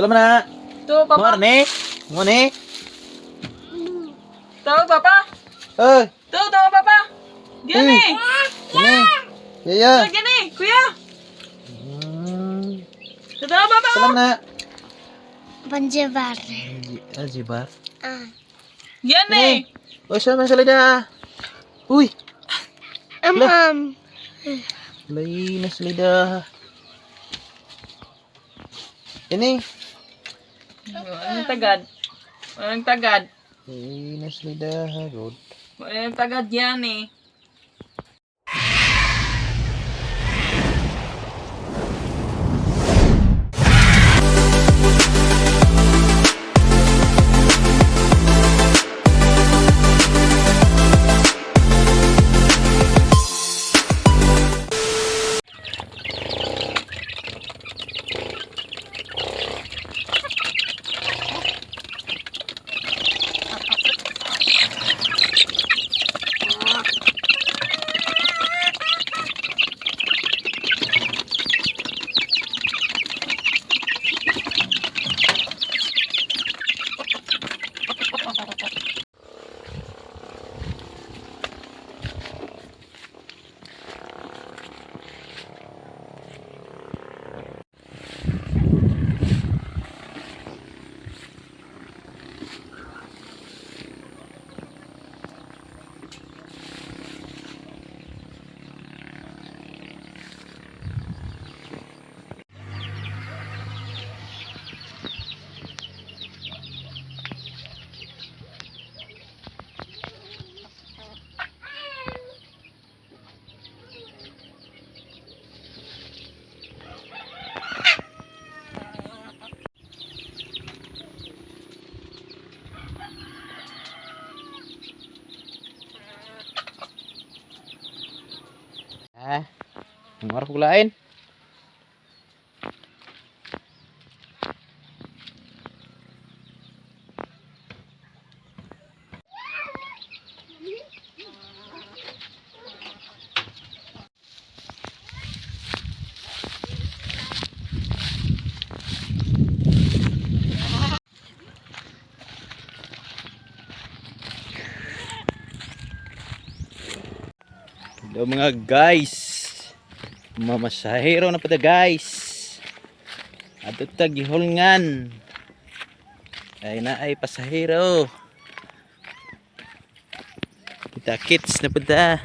Salam na. Tuh, Papa. Morning. Morning. Tuh, Papa. Tuh, Papa. Gini. Ini. Ya ya. Tuh, gini, Kuya. Tuh, Papa. Salam na. Banjibar. Aljibar. Gini. Oh, sama salida. Uy, lay na salida. Ini. Anong tagad? Anong tagad? Lay na salida. Good. Anong tagad yan eh. Ang ko lain. Hello mga guys. Mamasahero na pada guys. Ato tag gihulngan. Ay na ay pasahero. Kita kits na pada.